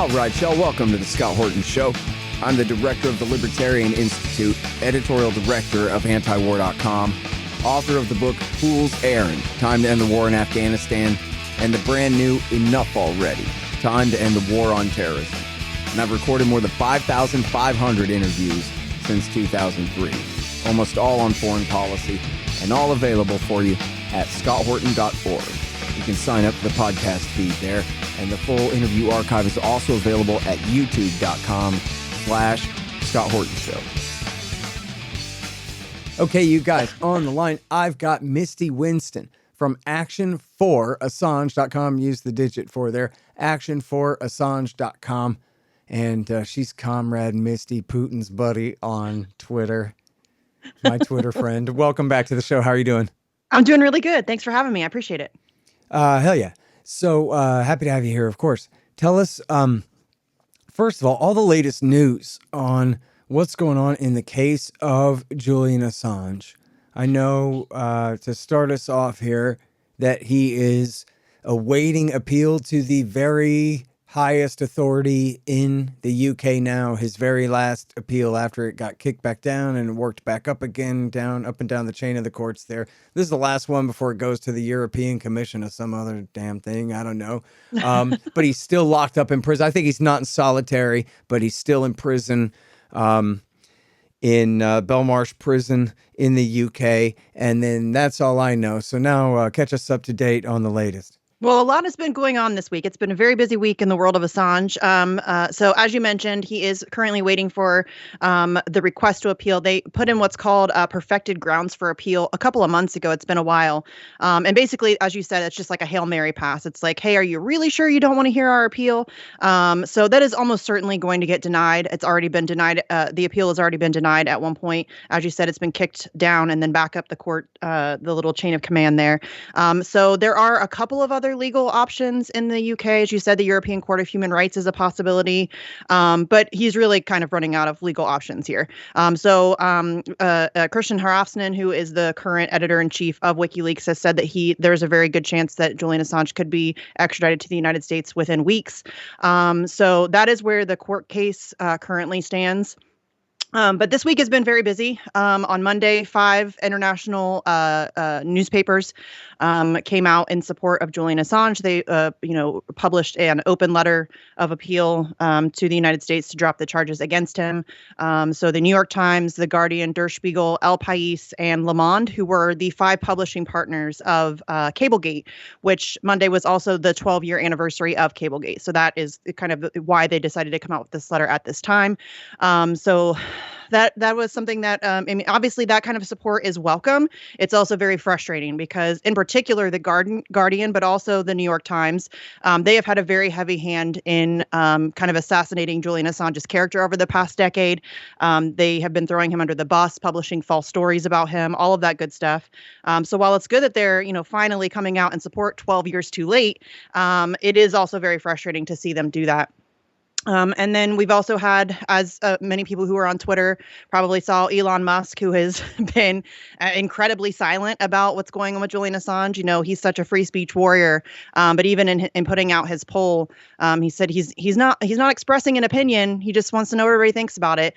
All right, y'all, welcome to the Scott Horton Show. I'm the director of the Libertarian Institute, editorial director of antiwar.com, author of the book Fool's Errand, Time to End the War in Afghanistan, and the brand new Enough Already, Time to End the War on Terrorism. And I've recorded more than 5,500 interviews since 2003, almost all on foreign policy, and all available for you at scotthorton.org. You can sign up for the podcast feed there, and the full interview archive is also available at youtube.com/Scott Horton Show. Okay, you guys, on the line, I've got Misty Winston from action4assange.com. Use the digit 4 there, action4assange.com. And she's Comrade Misty, Putin's buddy on Twitter, my Twitter friend. Welcome back to the show. How are you doing? I'm doing really good. Thanks for having me. I appreciate it. Hell yeah. So happy to have you here, of course. Tell us, first of all the latest news on what's going on in the case of Julian Assange. I know, to start us off here, that he is awaiting appeal to the very highest authority in the UK now, his very last appeal after it got kicked back down and worked back up again, up and down the chain of the courts there. This is the last one before it goes to the European Commission or some other damn thing. I don't know. But he's still locked up in prison. I think he's not in solitary, but he's still in prison, in Belmarsh prison in the UK. And then that's all I know. So now catch us up to date on the latest. Well, a lot has been going on this week. It's been a very busy week in the world of Assange. So as you mentioned, he is currently waiting for the request to appeal. They put in what's called perfected grounds for appeal a couple of months ago. It's been a while. And basically, as you said, it's just like a Hail Mary pass. It's like, hey, are you really sure you don't want to hear our appeal? So that is almost certainly going to get denied. It's already been denied. The appeal has already been denied at one point. As you said, it's been kicked down and then back up the court, the little chain of command there. So there are a couple of other legal options in the UK. As you said, the European Court of Human Rights is a possibility, but he's really kind of running out of legal options here. Christian Harafsnan, who is the current editor-in-chief of Wikileaks, has said that there's a very good chance that Julian Assange could be extradited to the United States within weeks. So that is where the court case currently stands. But this week has been very busy. On Monday, 5 international newspapers came out in support of Julian Assange. They, published an open letter of appeal to the United States to drop the charges against him. So the New York Times, The Guardian, Der Spiegel, El País, and Le Monde, who were the 5 publishing partners of Cablegate, which Monday was also the 12-year anniversary of Cablegate. So that is kind of why they decided to come out with this letter at this time. So that was something that, obviously that kind of support is welcome. It's also very frustrating because in particular, the Guardian, but also the New York Times, they have had a very heavy hand in kind of assassinating Julian Assange's character over the past decade. They have been throwing him under the bus, publishing false stories about him, all of that good stuff. So while it's good that they're, finally coming out and support 12 years too late, it is also very frustrating to see them do that. And then we've also had, as many people who are on Twitter probably saw, Elon Musk, who has been incredibly silent about what's going on with Julian Assange. He's such a free speech warrior. But even in putting out his poll, he said he's not expressing an opinion. He just wants to know what everybody thinks about it,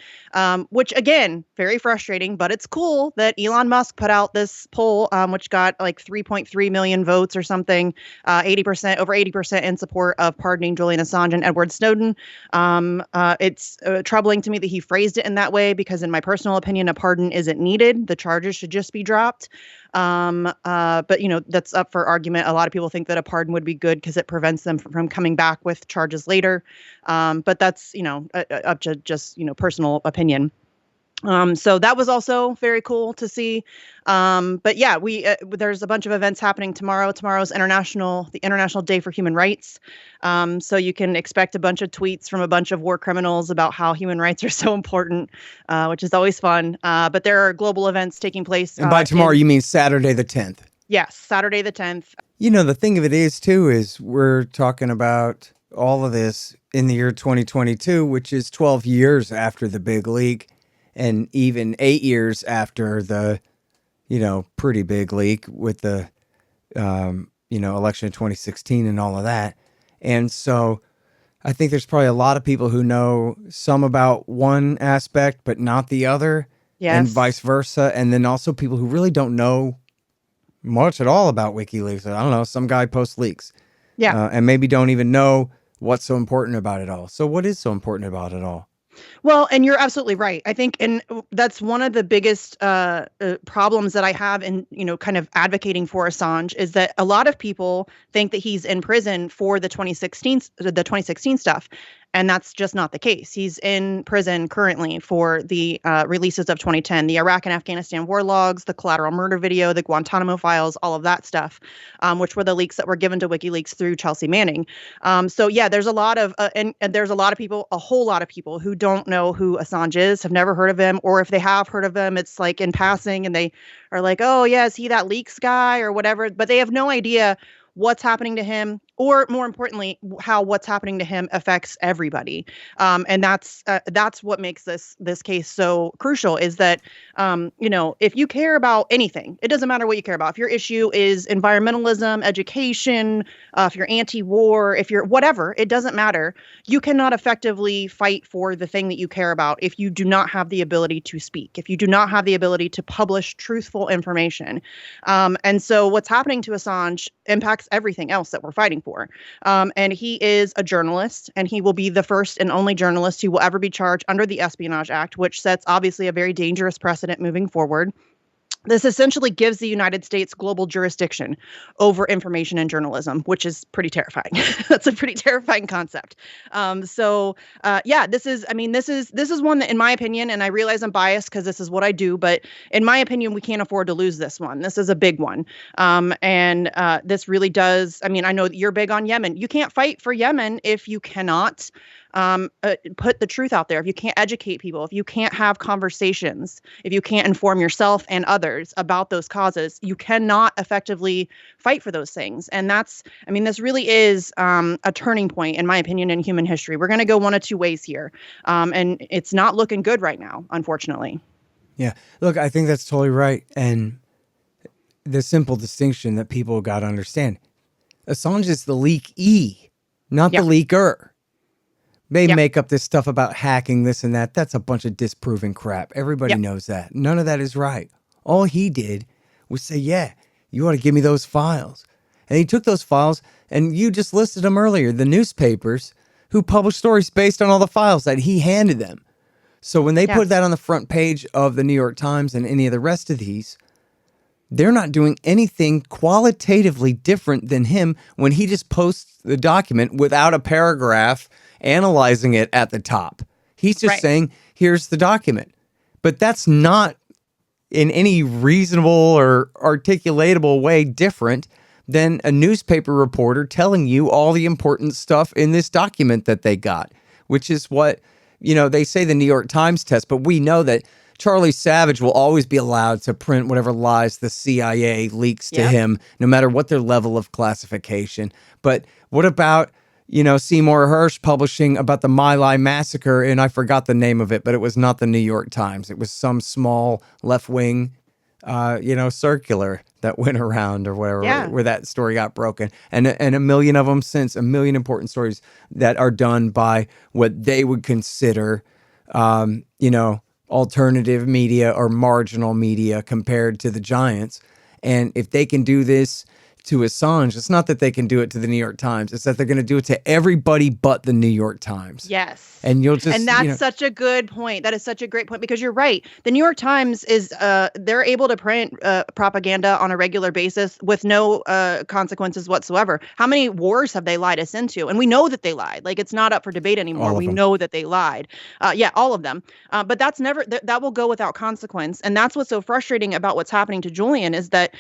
which, again, very frustrating. But it's cool that Elon Musk put out this poll, which got like 3.3 million votes or something, over 80% in support of pardoning Julian Assange and Edward Snowden. It's troubling to me that he phrased it in that way because, in my personal opinion, a pardon isn't needed. The charges should just be dropped. But that's up for argument. A lot of people think that a pardon would be good because it prevents them from coming back with charges later. But that's, up to just, personal opinion. So that was also very cool to see. But yeah, there's a bunch of events happening tomorrow. Tomorrow's the International Day for Human Rights. So you can expect a bunch of tweets from a bunch of war criminals about how human rights are so important, which is always fun. But there are global events taking place. And by tomorrow, you mean Saturday the 10th? Yes, Saturday the 10th. The thing of it is, too, is we're talking about all of this in the year 2022, which is 12 years after the big leak. And even 8 years after the, pretty big leak with the, election in 2016 and all of that. And so I think there's probably a lot of people who know some about one aspect, but not the other, and Yes. vice versa. And then also people who really don't know much at all about WikiLeaks. I don't know, some guy posts leaks, Yeah. and maybe don't even know what's so important about it all. So what is so important about it all? Well, and you're absolutely right. I think, and that's one of the biggest problems that I have in, kind of advocating for Assange is that a lot of people think that he's in prison for the 2016 stuff. And that's just not the case. He's in prison currently for the releases of 2010, the Iraq and Afghanistan war logs, the collateral murder video, the Guantanamo files, all of that stuff, which were the leaks that were given to WikiLeaks through Chelsea Manning. So yeah, there's a lot of and there's a lot of people, a whole lot of people who don't know who Assange is, have never heard of him, or if they have heard of him, it's like in passing, and they are like, oh yeah, is he that leaks guy or whatever? But they have no idea what's happening to him, or more importantly, how what's happening to him affects everybody. And that's what makes this case so crucial, is that, if you care about anything, it doesn't matter what you care about. If your issue is environmentalism, education, if you're anti-war, if you're whatever, it doesn't matter. You cannot effectively fight for the thing that you care about if you do not have the ability to speak, if you do not have the ability to publish truthful information. And so what's happening to Assange impacts everything else that we're fighting for. And he is a journalist, and he will be the first and only journalist who will ever be charged under the Espionage Act, which sets obviously a very dangerous precedent moving forward. This essentially gives the United States global jurisdiction over information and journalism, which is pretty terrifying. That's a pretty terrifying concept. This is one that, in my opinion, and I realize I'm biased because this is what I do, but in my opinion, we can't afford to lose this one. This is a big one. This really does. I mean, I know that you're big on Yemen. You can't fight for Yemen if you cannot put the truth out there, if you can't educate people, if you can't have conversations, if you can't inform yourself and others about those causes, you cannot effectively fight for those things. And this really is a turning point, in my opinion, in human history. We're going to go one of two ways here. And it's not looking good right now, unfortunately. Yeah. Look, I think that's totally right. And the simple distinction that people got to understand, Assange is the leakee, not the leaker. They make up this stuff about hacking this and that. That's a bunch of disproven crap. Everybody knows that. None of that is right. All he did was say, yeah, you ought to give me those files. And he took those files, and you just listed them earlier, the newspapers who published stories based on all the files that he handed them. So when they put that on the front page of the New York Times and any of the rest of these, they're not doing anything qualitatively different than him when he just posts the document without a paragraph analyzing it at the top. He's just saying, here's the document. But that's not in any reasonable or articulatable way different than a newspaper reporter telling you all the important stuff in this document that they got, which is what, they say the New York Times test, but we know that Charlie Savage will always be allowed to print whatever lies the CIA leaks to him, no matter what their level of classification. But what about, Seymour Hersh publishing about the My Lai massacre, and I forgot the name of it, but it was not the New York Times. It was some small left-wing, circular that went around or whatever, where that story got broken. And a million of them since, a million important stories that are done by what they would consider, alternative media or marginal media compared to the giants. And if they can do this to Assange, it's not that they can do it to the New York Times. It's that they're going to do it to everybody but the New York Times. Yes. And you'll just, and that's such a good point. That is such a great point, because you're right. The New York Times is, they're able to print propaganda on a regular basis with no consequences whatsoever. How many wars have they lied us into? And we know that they lied. Like, it's not up for debate anymore. We know that they lied. All of them. But that's never, that will go without consequence. And that's what's so frustrating about what's happening to Julian, is that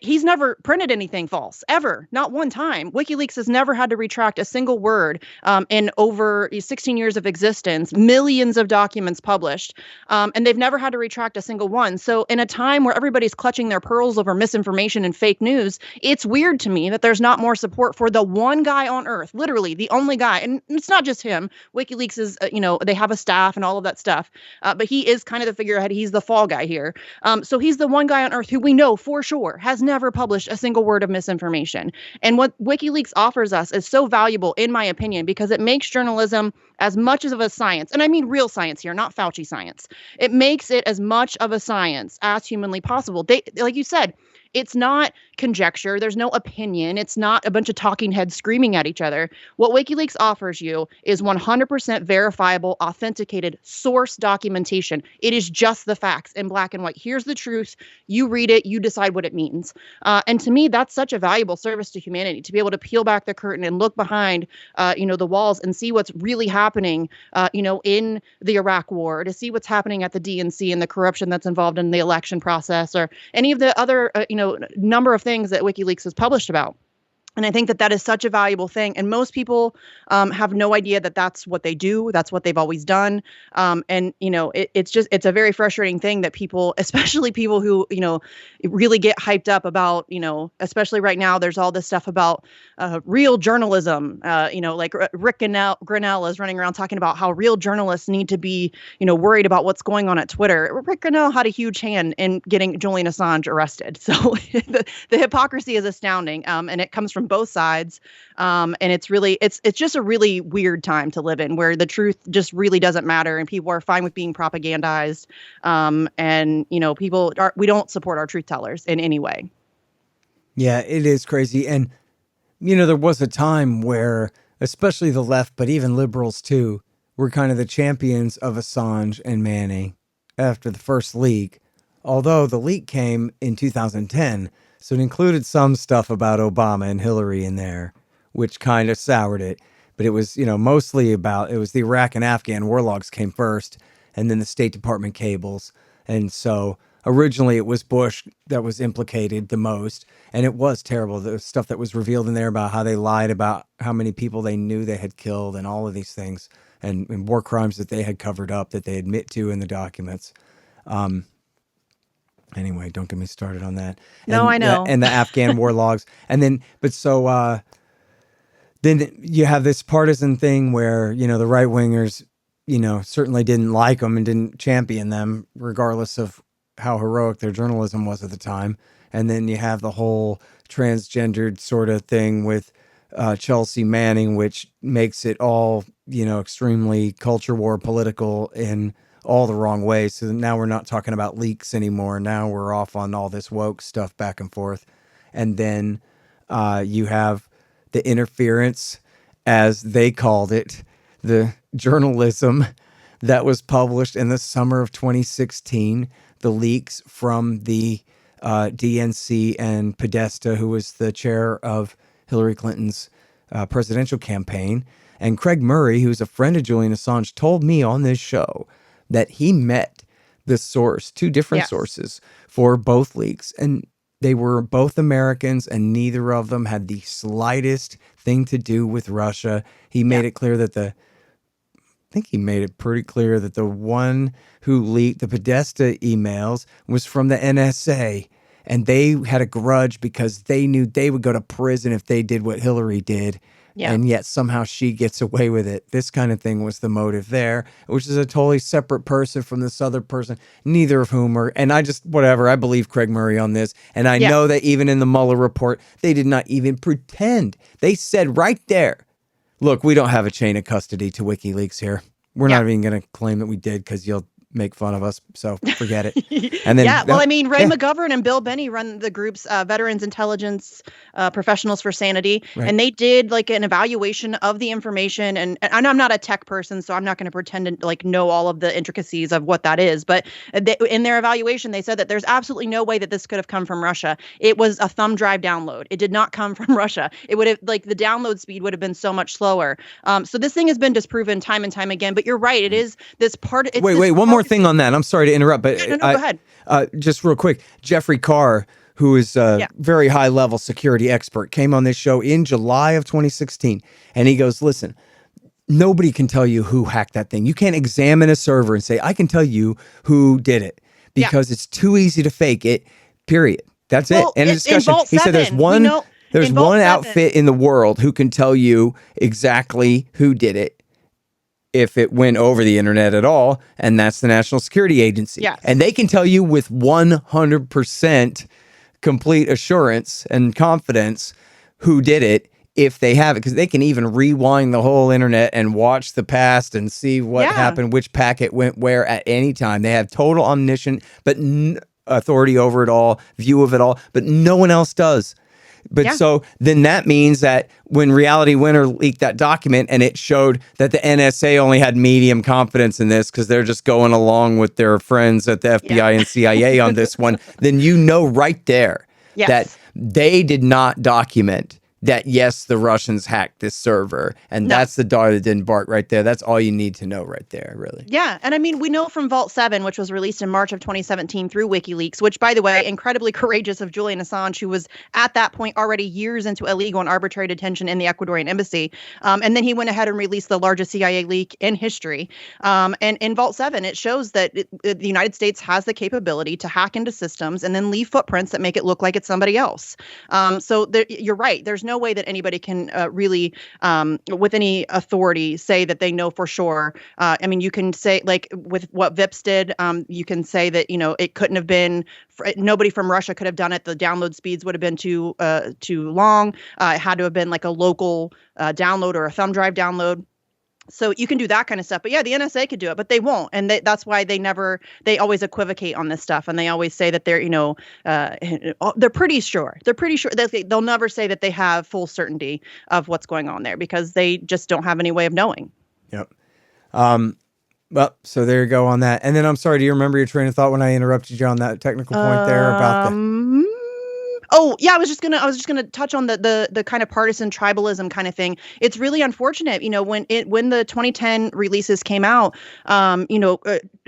he's never printed anything false, ever. Not one time. WikiLeaks has never had to retract a single word in over 16 years of existence, millions of documents published, and they've never had to retract a single one. So in a time where everybody's clutching their pearls over misinformation and fake news, it's weird to me that there's not more support for the one guy on earth, literally the only guy. And it's not just him. WikiLeaks is, they have a staff and all of that stuff, but he is kind of the figurehead. He's the fall guy here. So he's the one guy on earth who we know for sure has never published a single word of misinformation. And what WikiLeaks offers us is so valuable, in my opinion, because it makes journalism as much of a science, and I mean real science here, not Fauci science. It makes it as much of a science as humanly possible. They, like you said, it's not conjecture. There's no opinion. It's not a bunch of talking heads screaming at each other. What WikiLeaks offers you is 100% verifiable, authenticated source documentation. It is just the facts in black and white. Here's the truth. You read it. You decide what it means. And to me, that's such a valuable service to humanity, to be able to peel back the curtain and look behind, the walls and see what's really happening, in the Iraq war, to see what's happening at the DNC and the corruption that's involved in the election process, or any of the other, number of things that WikiLeaks has published about. And I think that that is such a valuable thing. And most people have no idea that that's what they do. That's what they've always done. It's a very frustrating thing that people, especially people who, really get hyped up about, especially right now, there's all this stuff about real journalism. Like Rick Grinnell is running around talking about how real journalists need to be, worried about what's going on at Twitter. Rick Grinnell had a huge hand in getting Julian Assange arrested. So the hypocrisy is astounding. And it comes from both sides. And it's just a really weird time to live in, where the truth just really doesn't matter and people are fine with being propagandized. We don't support our truth tellers in any way. Yeah, it is crazy. And, there was a time where, especially the left, but even liberals too, were kind of the champions of Assange and Manning after the first leak. Although the leak came in 2010, so it included some stuff about Obama and Hillary in there, which kind of soured it. But it was, mostly about, it was the Iraq and Afghan war logs came first, and then the State Department cables. And so originally it was Bush that was implicated the most. And it was terrible. The stuff that was revealed in there about how they lied about how many people they knew they had killed and all of these things, and war crimes that they had covered up that they admit to in the documents. Anyway, don't get me started on that. No, I know. And the Afghan war logs. And then, then you have this partisan thing where, the right wingers, certainly didn't like them and didn't champion them, regardless of how heroic their journalism was at the time. And then you have the whole transgendered sort of thing with Chelsea Manning, which makes it all, extremely culture war political in all the wrong ways. So now we're not talking about leaks anymore. Now we're off on all this woke stuff back and forth. And then you have the interference, as they called it, the journalism that was published in the summer of 2016, the leaks from the DNC and Podesta, who was the chair of Hillary Clinton's presidential campaign. And Craig Murray, who's a friend of Julian Assange, told me on this show that he met the source, two different sources for both leaks. And they were both Americans, and neither of them had the slightest thing to do with Russia. He made it clear that I think he made it pretty clear that the one who leaked the Podesta emails was from the NSA. And they had a grudge because they knew they would go to prison if they did what Hillary did. Yeah. And yet somehow she gets away with it. This kind of thing was the motive there, which is a totally separate person from this other person, neither of whom are, and I believe Craig Murray on this. And I know that even in the Mueller report, they did not even pretend. They said right there, look, we don't have a chain of custody to WikiLeaks here. We're not even going to claim that we did because you'll make fun of us, so forget it. And then Ray McGovern and Bill Benny run the group's Veterans Intelligence Professionals for Sanity, and they did like an evaluation of the information. And I'm not a tech person, so I'm not going to pretend to like know all of the intricacies of what that is. But in their evaluation, they said that there's absolutely no way that this could have come from Russia. It was a thumb drive download. It did not come from Russia. It would have the download speed would have been so much slower. So this thing has been disproven time and time again. But you're right. It is this part. Wait, one more thing on that. I'm sorry to interrupt, but go ahead. Just real quick, Jeffrey Carr, who is a very high level security expert, came on this show in July of 2016, and he goes, listen, nobody can tell you who hacked that thing. You can't examine a server and say, I can tell you who did it, because it's too easy to fake it, period. That's it. End of discussion. He said there's one outfit in the world who can tell you exactly who did it, if it went over the internet at all, and that's the National Security Agency. Yes. And they can tell you with 100% complete assurance and confidence who did it if they have it, because they can even rewind the whole internet and watch the past and see what happened, which packet went where at any time. They have total omniscient, but authority over it all, view of it all, but no one else does. But so then that means that when Reality Winner leaked that document and it showed that the NSA only had medium confidence in this because they're just going along with their friends at the FBI and CIA on this one, then you know right there that they did not document that, yes, the Russians hacked this server. And that's the dog that didn't bark right there. That's all you need to know right there, really. Yeah. And I mean, we know from Vault 7, which was released in March of 2017 through WikiLeaks, which, by the way, incredibly courageous of Julian Assange, who was at that point already years into illegal and arbitrary detention in the Ecuadorian embassy. And then he went ahead and released the largest CIA leak in history. And in Vault 7, it shows that the United States has the capability to hack into systems and then leave footprints that make it look like it's somebody else. So you're right. There's no way that anybody can really, with any authority, say that they know for sure. I mean, you can say, like with what Vips did, you can say that, it couldn't have been, nobody from Russia could have done it. The download speeds would have been too long. It had to have been like a local download or a thumb drive download. So you can do that kind of stuff. But yeah, the NSA could do it, but they won't. And that's why they always equivocate on this stuff. And they always say that they're pretty sure. They're pretty sure that they'll never say that they have full certainty of what's going on there because they just don't have any way of knowing. Yep. Well, so there you go on that. And then I'm sorry, do you remember your train of thought when I interrupted you on that technical point there about the... Oh yeah, I was just gonna touch on the kind of partisan tribalism kind of thing. It's really unfortunate, when the 2010 releases came out,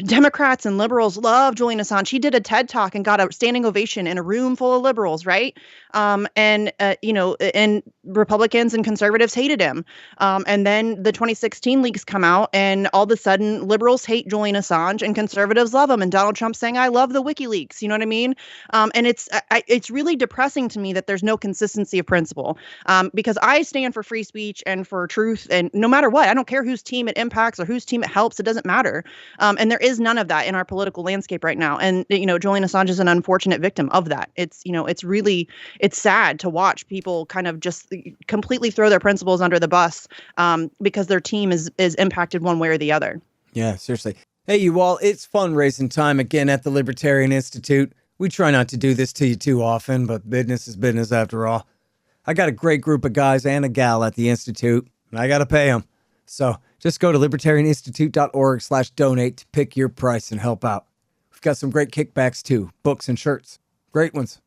Democrats and liberals love Julian Assange. He did a TED talk and got a standing ovation in a room full of liberals, right? And Republicans and conservatives hated him. And then the 2016 leaks come out, and all of a sudden liberals hate Julian Assange and conservatives love him. And Donald Trump saying, "I love the WikiLeaks." You know what I mean? And it's really depressing to me that there's no consistency of principle, because I stand for free speech and for truth, and no matter what, I don't care whose team it impacts or whose team it helps. It doesn't matter. And there is none of that in our political landscape right now. And Julian Assange is an unfortunate victim of that. It's sad to watch people kind of just completely throw their principles under the bus because their team is impacted one way or the other. Yeah, seriously. Hey, you all, it's fundraising time again at the Libertarian Institute. We try not to do this to you too often, but business is business after all. I got a great group of guys and a gal at the Institute, and I got to pay them. So just go to libertarianinstitute.org/donate to pick your price and help out. We've got some great kickbacks too, books and shirts. Great ones.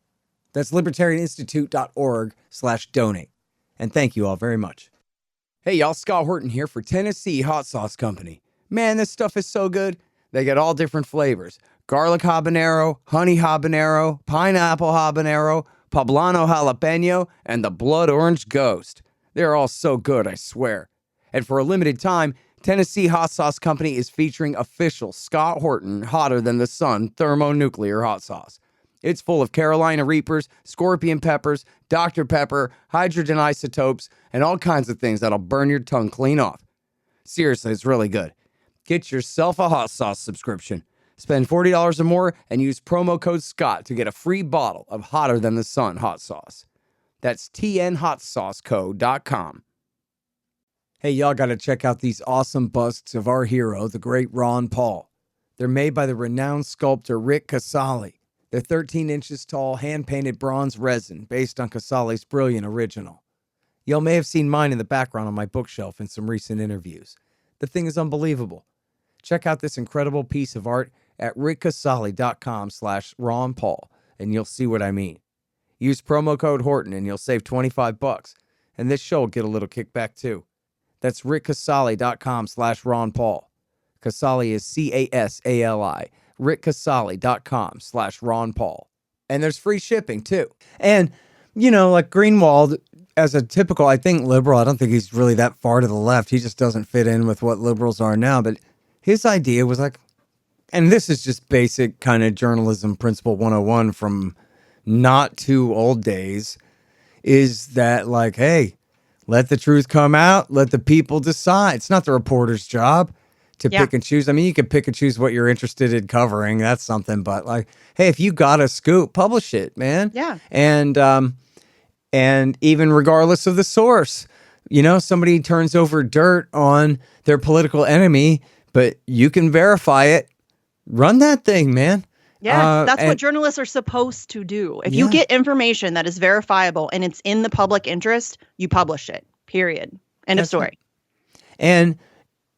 That's libertarianinstitute.org/donate. And thank you all very much. Hey, y'all, Scott Horton here for Tennessee Hot Sauce Company. Man, this stuff is so good. They got all different flavors. Garlic habanero, honey habanero, pineapple habanero, poblano jalapeno, and the blood orange ghost. They're all so good, I swear. And for a limited time, Tennessee Hot Sauce Company is featuring official Scott Horton Hotter Than the Sun thermonuclear hot sauce. It's full of Carolina Reapers, scorpion peppers, Dr. Pepper, hydrogen isotopes, and all kinds of things that'll burn your tongue clean off. Seriously, it's really good. Get yourself a hot sauce subscription. Spend $40 or more and use promo code SCOTT to get a free bottle of Hotter Than the Sun hot sauce. That's tnhotsauceco.com. Hey, y'all got to check out these awesome busts of our hero, the great Ron Paul. They're made by the renowned sculptor Rick Casali. They're 13 inches tall, hand-painted bronze resin based on Casali's brilliant original. Y'all may have seen mine in the background on my bookshelf in some recent interviews. The thing is unbelievable. Check out this incredible piece of art at rickcasali.com/Ron Paul, and you'll see what I mean. Use promo code Horton and you'll save $25, and this show will get a little kickback too. That's rickcasali.com/Ron Paul. Casali is Casali. rickcasali.com/Ron Paul. And there's free shipping too. And, like Greenwald, as a typical, I think, liberal, I don't think he's really that far to the left. He just doesn't fit in with what liberals are now. But his idea was like, and this is just basic kind of journalism principle 101 from not too old days, is that like, hey, let the truth come out. Let the people decide. It's not the reporter's job to Yeah. pick and choose. I mean, you can pick and choose what you're interested in covering. That's something. But like, hey, if you got a scoop, publish it, man. Yeah. And even regardless of the source, somebody turns over dirt on their political enemy, but you can verify it. Run that thing, man. Yeah, that's what journalists are supposed to do. If you get information that is verifiable and it's in the public interest, you publish it. Period. End of story. And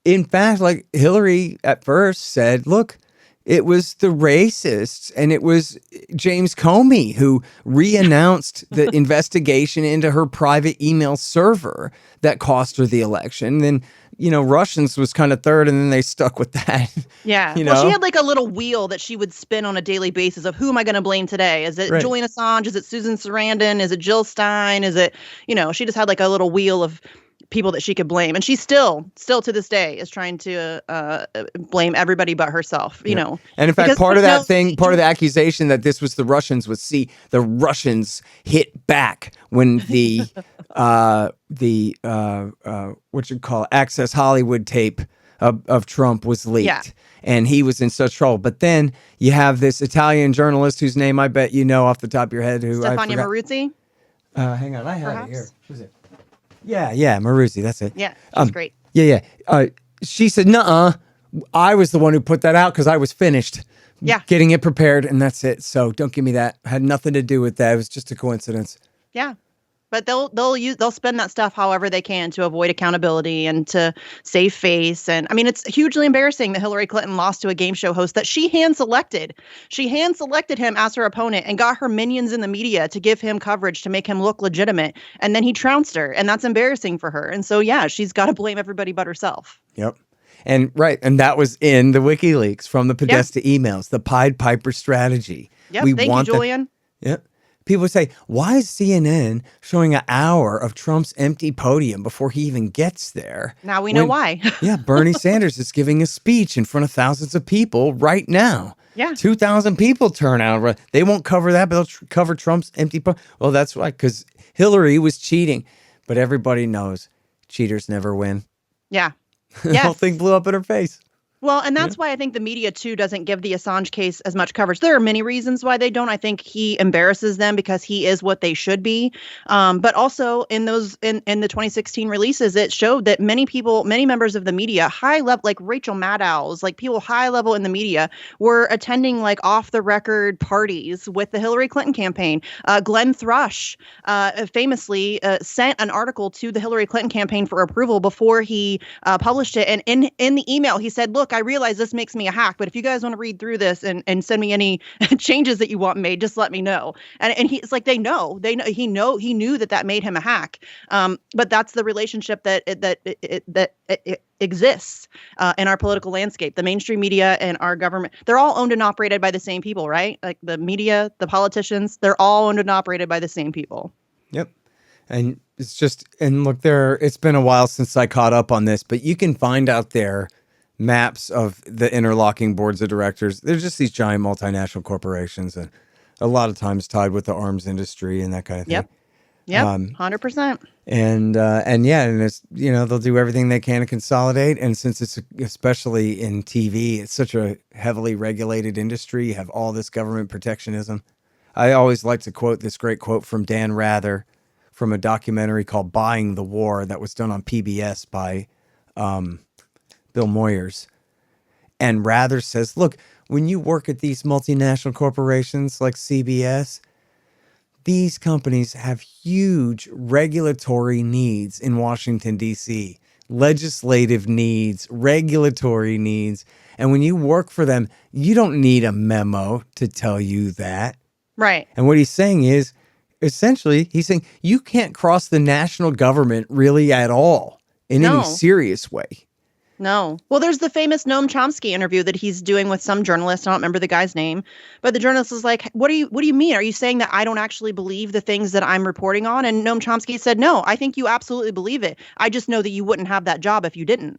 in fact, like Hillary at first said, look, it was the racists and it was James Comey who re-announced the investigation into her private email server that cost her the election. Then, Russians was kind of third, and then they stuck with that. Yeah. Well, she had like a little wheel that she would spin on a daily basis of who am I going to blame today? Is it Julian Assange? Is it Susan Sarandon? Is it Jill Stein? Is it, she just had like a little wheel of people that she could blame. And she's still to this day is trying to blame everybody but herself, And in fact, part of the accusation that this was the Russians was, the Russians hit back when the Access Hollywood tape of Trump was leaked. Yeah. And he was in such trouble. But then you have this Italian journalist whose name I bet you know off the top of your head. Stefania Maruzzi? Hang on, I have it here. Who's it? Yeah, Maruzzi, that's it. Yeah, she's great. Yeah. She said, nuh-uh, I was the one who put that out because I was finished getting it prepared, and that's it. So don't give me that. Had nothing to do with that. It was just a coincidence. Yeah. But they'll spend that stuff however they can to avoid accountability and to save face. And I mean, it's hugely embarrassing that Hillary Clinton lost to a game show host that she hand selected. She hand selected him as her opponent and got her minions in the media to give him coverage to make him look legitimate. And then he trounced her, and that's embarrassing for her. And so, she's got to blame everybody but herself. Yep. And that was in the WikiLeaks from the Podesta emails, the Pied Piper strategy. Yep. Thank you, Julian. Yep. People say, why is CNN showing an hour of Trump's empty podium before he even gets there? Now we know why. Bernie Sanders is giving a speech in front of thousands of people right now. Yeah. 2,000 people turn out. They won't cover that, but they'll cover Trump's empty podium. Well, that's why, because Hillary was cheating. But everybody knows cheaters never win. Yeah. The whole thing blew up in her face. Well, and that's why I think the media, too, doesn't give the Assange case as much coverage. There are many reasons why they don't. I think he embarrasses them because he is what they should be. But also in the 2016 releases, it showed that many members of the media, high level, like Rachel Maddow's, like people high level in the media, were attending like off the record parties with the Hillary Clinton campaign. Glenn Thrush famously sent an article to the Hillary Clinton campaign for approval before he published it. And in the email, he said, look, I realize this makes me a hack, but if you guys want to read through this and send me any changes that you want made, just let me know. And he's like, they know, he knew that made him a hack. But that's the relationship that exists in our political landscape. The mainstream media and our government, they're all owned and operated by the same people, right? Like the media, the politicians, they're all owned and operated by the same people. Yep. And look, it's been a while since I caught up on this, but you can find out there maps of the interlocking boards of directors. They're just these giant multinational corporations, and a lot of times tied with the arms industry and that kind of thing. Yep. 100%. And it's, they'll do everything they can to consolidate. And since it's especially in TV, it's such a heavily regulated industry. You have all this government protectionism. I always like to quote this great quote from Dan Rather from a documentary called Buying the War that was done on PBS by Bill Moyers. And Rather says, look, when you work at these multinational corporations like CBS, these companies have huge regulatory needs in Washington, D.C., legislative needs, regulatory needs. And when you work for them, you don't need a memo to tell you that. Right. And what he's saying is, essentially, he's saying you can't cross the national government really at all in any serious way. No. Well, there's the famous Noam Chomsky interview that he's doing with some journalist. I don't remember the guy's name, but the journalist is like, what do you mean? Are you saying that I don't actually believe the things that I'm reporting on? And Noam Chomsky said, no, I think you absolutely believe it. I just know that you wouldn't have that job if you didn't.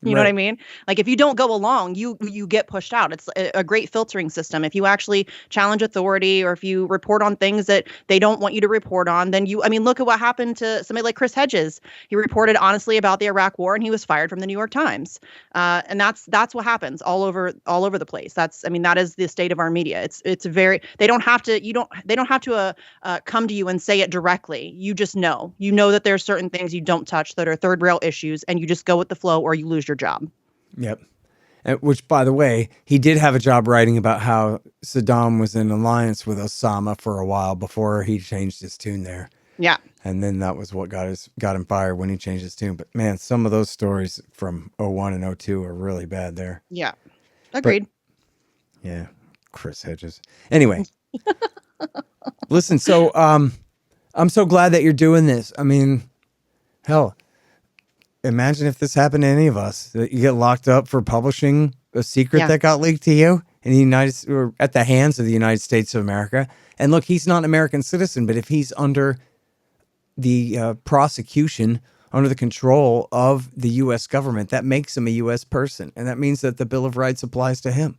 You know what I Right. mean? Like if you don't go along, you get pushed out. It's a great filtering system. If you actually challenge authority or if you report on things that they don't want you to report on, then I mean, look at what happened to somebody like Chris Hedges. He reported honestly about the Iraq War and he was fired from the New York Times. And that's what happens all over the place. I mean, that is the state of our media. It's very, they don't have to, they don't have to come to you and say it directly. You just know, that there's certain things you don't touch that are third rail issues and you just go with the flow or you lose your job. Yep. Which, by the way, he did have a job writing about how Saddam was in alliance with Osama for a while before he changed his tune there. Yeah. And then that was what got him fired when he changed his tune. But man, some of those stories from '01 and '02 are really bad there. Yeah. Agreed. But, yeah. Chris Hedges. Anyway. Listen, so I'm so glad that you're doing this. I mean, hell, imagine if this happened to any of us, that you get locked up for publishing a secret that got leaked to you in the or at the hands of the United States of America. And look, he's not an American citizen, but if he's under the prosecution, under the control of the U.S. government, that makes him a U.S. person. And that means that the Bill of Rights applies to him.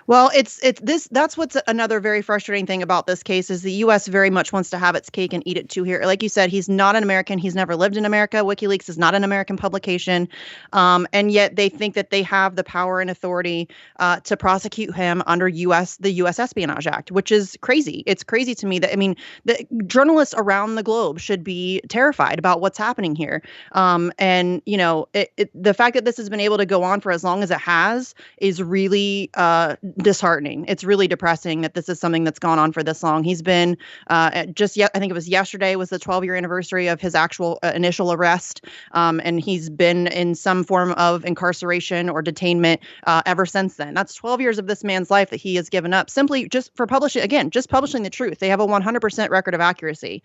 Well, that's what's another very frustrating thing about this case is the U.S. very much wants to have its cake and eat it too here. Like you said, he's not an American. He's never lived in America. WikiLeaks is not an American publication. And yet they think that they have the power and authority to prosecute him under the U.S. Espionage Act, which is crazy. It's crazy to me that, I mean, the journalists around the globe should be terrified about what's happening here. And, the fact that this has been able to go on for as long as it has is really disheartening. It's really depressing that this is something that's gone on for this long. He's been I think it was yesterday was the 12-year anniversary of his actual initial arrest. And he's been in some form of incarceration or detainment ever since then. That's 12 years of this man's life that he has given up simply just for publishing the truth. They have a 100% record of accuracy.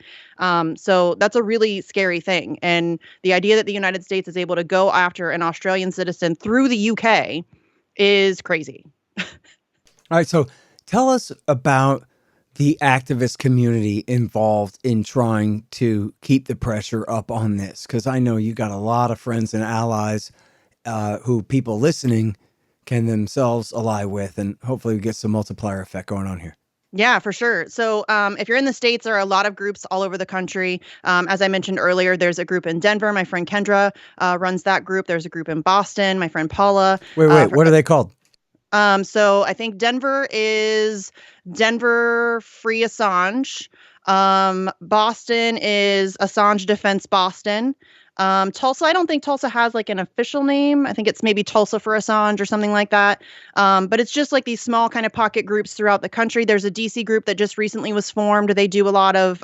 So that's a really scary thing. And the idea that the United States is able to go after an Australian citizen through the UK is crazy. All right, so tell us about the activist community involved in trying to keep the pressure up on this, because I know you got a lot of friends and allies who people listening can themselves ally with, and hopefully we get some multiplier effect going on here. Yeah, for sure. So if you're in the States, there are a lot of groups all over the country. As I mentioned earlier, there's a group in Denver. My friend Kendra runs that group. There's a group in Boston. My friend Paula. Wait, what are they called? So I think Denver is Denver Free Assange. Boston is Assange Defense Boston. Tulsa, I don't think Tulsa has like an official name. I think it's maybe Tulsa for Assange or something like that. But it's just like these small kind of pocket groups throughout the country. There's a DC group that just recently was formed. They do a lot of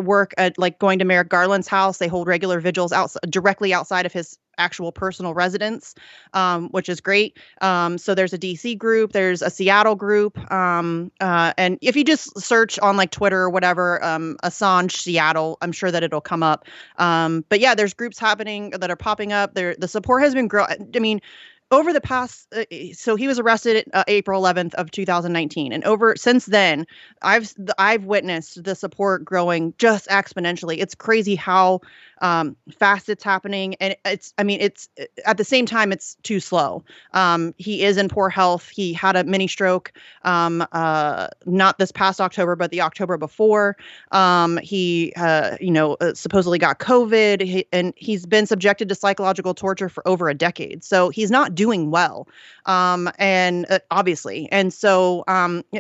work at like going to Merrick Garland's house. They hold regular vigils directly outside of his actual personal residence, which is great. So there's a DC group, there's a Seattle group. And if you just search on like Twitter or whatever, Assange Seattle, I'm sure that it'll come up. But yeah, there's groups happening that are popping up there. The support has been growing. I mean, over the past, so he was arrested April 11th of 2019, and since then, I've witnessed the support growing just exponentially. It's crazy how fast it's happening, and it's at the same time it's too slow. He is in poor health. He had a mini stroke, not this past October, but the October before. He supposedly got COVID, and he's been subjected to psychological torture for over a decade. So he's not doing well, and obviously. And so,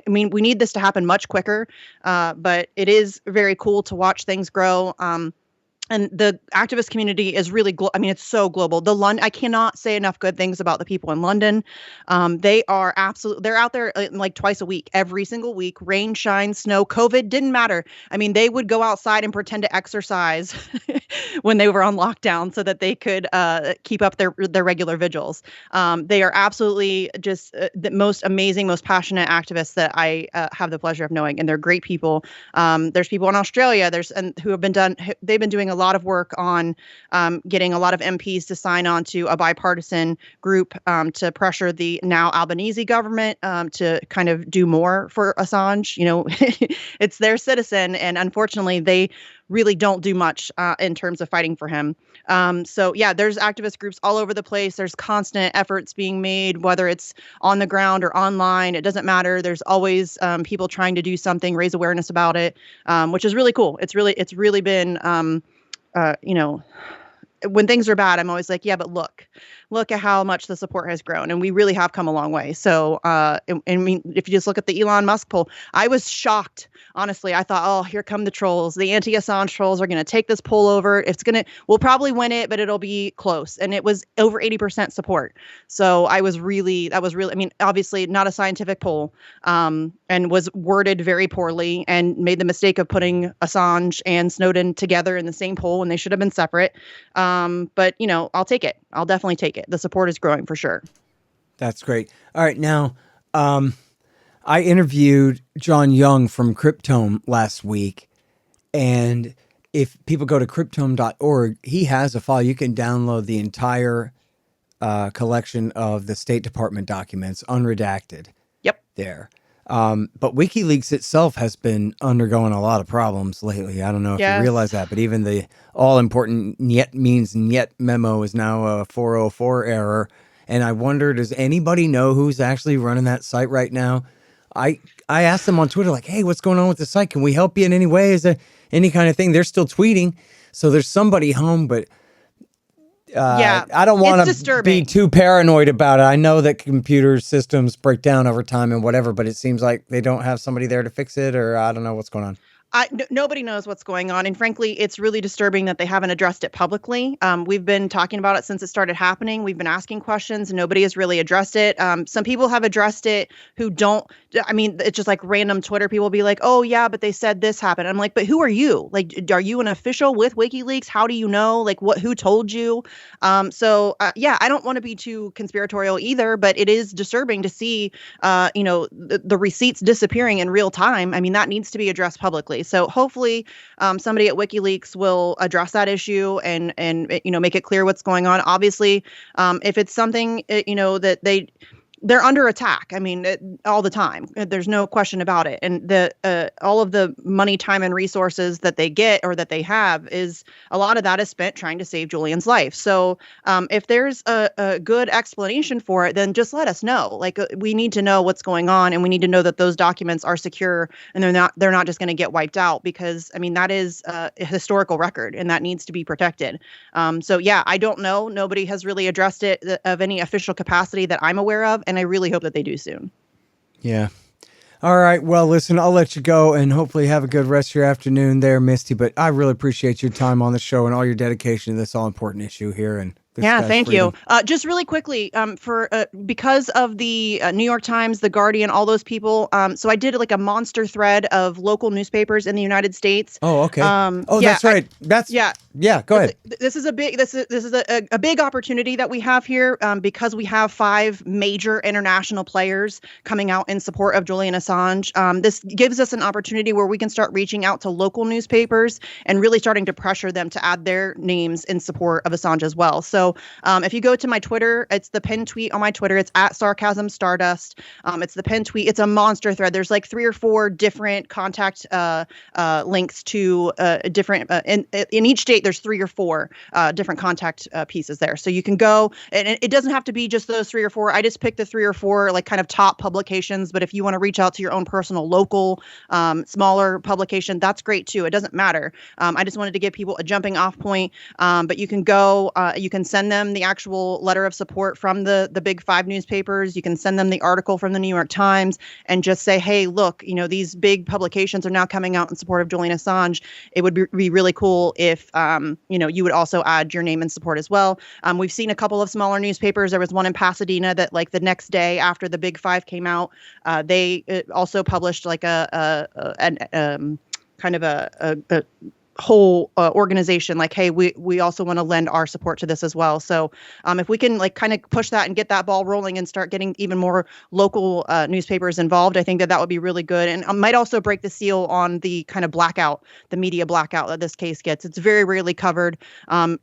we need this to happen much quicker, but it is very cool to watch things grow. And the activist community is really, it's so global. I cannot say enough good things about the people in London. They're out there like twice a week, every single week, rain, shine, snow, COVID, didn't matter. I mean, they would go outside and pretend to exercise when they were on lockdown so that they could keep up their regular vigils. They are absolutely just the most amazing, most passionate activists that I have the pleasure of knowing. And they're great people. There's people in Australia, they've been doing a lot of work on getting a lot of MPs to sign on to a bipartisan group to pressure the now Albanese government to kind of do more for Assange. It's their citizen. And unfortunately, they really don't do much in terms of fighting for him. So yeah, there's activist groups all over the place. There's constant efforts being made, whether it's on the ground or online. It doesn't matter. There's always people trying to do something, raise awareness about it, which is really cool. It's really been, you know, when things are bad, I'm always like, yeah, but look at how much the support has grown. And we really have come a long way. So, I mean, if you just look at the Elon Musk poll, I was shocked. Honestly, I thought, oh, here come the trolls. The anti-Assange trolls are going to take this poll over. We'll probably win it, but it'll be close. And it was over 80% support. So that was really, I mean, obviously not a scientific poll, and was worded very poorly and made the mistake of putting Assange and Snowden together in the same poll when they should have been separate. But, you know, I'll take it. I'll definitely take it. The support is growing for sure. That's great. All right. Now, I interviewed John Young from Cryptome last week. And if people go to cryptome.org, he has a file. You can download the entire collection of the State Department documents, unredacted. Yep. There. But WikiLeaks itself has been undergoing a lot of problems lately. I don't know if you realize that, but even the all-important "niet means niet" memo is now a 404 error. And I wonder, does anybody know who's actually running that site right now? I asked them on Twitter, like, hey, what's going on with the site? Can we help you in any way? Is there any kind of thing? They're still tweeting. So there's somebody home, but I don't want to be too paranoid about it. I know that computer systems break down over time and whatever, but it seems like they don't have somebody there to fix it, or I don't know what's going on. Nobody knows what's going on. And frankly, it's really disturbing that they haven't addressed it publicly. We've been talking about it since it started happening. We've been asking questions and nobody has really addressed it. Some people have addressed it who don't. I mean, it's just like random Twitter people be like, oh, yeah, but they said this happened. I'm like, but who are you? Like, are you an official with WikiLeaks? How do you know? Like, who told you? Yeah, I don't want to be too conspiratorial either, but it is disturbing to see, the receipts disappearing in real time. I mean, that needs to be addressed publicly. So hopefully somebody at WikiLeaks will address that issue and make it clear what's going on. Obviously, if it's something, that they're under attack. I mean, all the time. There's no question about it. And all of the money, time, and resources that they get or that they have is a lot of that is spent trying to save Julian's life. So if there's a good explanation for it, then just let us know. Like we need to know what's going on, and we need to know that those documents are secure and they're not just going to get wiped out, because I mean that is a historical record and that needs to be protected. So yeah, I don't know. Nobody has really addressed it of any official capacity that I'm aware of. And I really hope that they do soon. Yeah. All right. Well, listen, I'll let you go and hopefully have a good rest of your afternoon there, Misty. But I really appreciate your time on the show and all your dedication to this all important issue here. And thank you. Just really quickly, because of the New York Times, The Guardian, all those people. So I did like a monster thread of local newspapers in the United States. Oh, okay. That's right. Go ahead. This is a big opportunity that we have here because we have 5 major international players coming out in support of Julian Assange. This gives us an opportunity where we can start reaching out to local newspapers and really starting to pressure them to add their names in support of Assange as well. So if you go to my Twitter, it's the pinned tweet on my Twitter. It's at Sarcasm Stardust. It's the pinned tweet. It's a monster thread. There's like 3 or 4 different contact links to different in each state. There's 3 or 4 different contact pieces there. So you can go, and it doesn't have to be just those 3 or 4. I just picked the 3 or 4 like kind of top publications. But if you want to reach out to your own personal local smaller publication, that's great too. It doesn't matter. I just wanted to give people a jumping off point. But you can go, you can send them the actual letter of support from the big 5 newspapers. You can send them the article from the New York Times and just say, hey, look, these big publications are now coming out in support of Julian Assange. It would be really cool if, you would also add your name in support as well. We've seen a couple of smaller newspapers. There was one in Pasadena that like the next day after the big 5 came out, they also published like a whole organization like, hey, we also want to lend our support to this as well. So if we can like kind of push that and get that ball rolling and start getting even more local newspapers involved, I think that would be really good. And might also break the seal on the kind of blackout, the media blackout that this case gets. It's very rarely covered,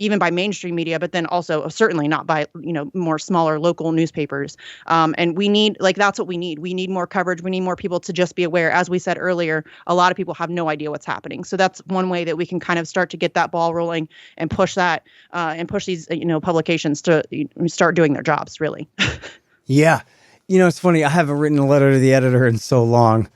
even by mainstream media, but then also certainly not by, more smaller local newspapers. And we need, like, that's what we need. We need more coverage. We need more people to just be aware. As we said earlier, a lot of people have no idea what's happening. So that's one way that we can kind of start to get that ball rolling and push that and push these publications to start doing their jobs, really. Yeah. It's funny. I haven't written a letter to the editor in so long.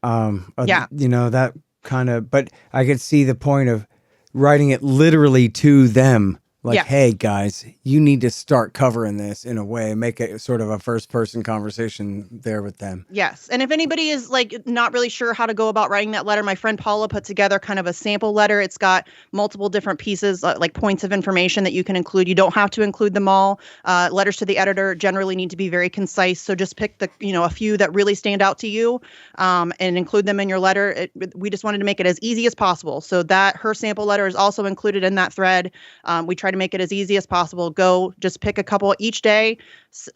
Yeah. That kind of, but I could see the point of writing it literally to them. Like, Yes. Hey guys, you need to start covering this in a way, make it sort of a first person conversation there with them. Yes. And if anybody is like not really sure how to go about writing that letter, my friend Paula put together kind of a sample letter. It's got multiple different pieces, like points of information that you can include. You don't have to include them all. Letters to the editor generally need to be very concise. So just pick a few that really stand out to you and include them in your letter. We just wanted to make it as easy as possible. So that her sample letter is also included in that thread. We try to make it as easy as possible. Go just pick a couple each day,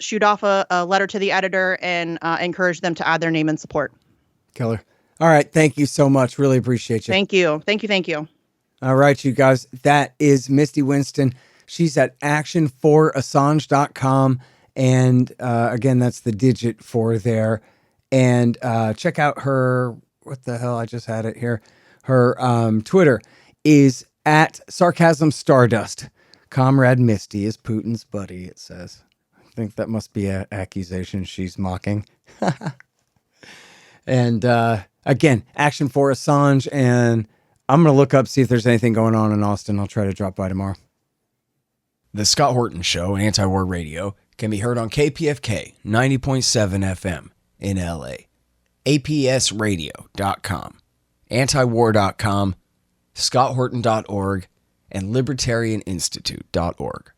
shoot off a letter to the editor, and encourage them to add their name and support. Killer. All right. Thank you so much. Really appreciate you. Thank you. Thank you. Thank you. All right, you guys. That is Misty Winston. She's at actionforassange.com. And again, that's the digit 4 there. And check out her, what the hell? I just had it here. Her Twitter is at Sarcasm Stardust. Comrade Misty is Putin's buddy, it says. I think that must be an accusation she's mocking. And again, Action for Assange. And I'm going to look up, see if there's anything going on in Austin. I'll try to drop by tomorrow. The Scott Horton Show, Anti-War Radio, can be heard on KPFK 90.7 FM in LA, APSradio.com, antiwar.com, scotthorton.org, and libertarianinstitute.org.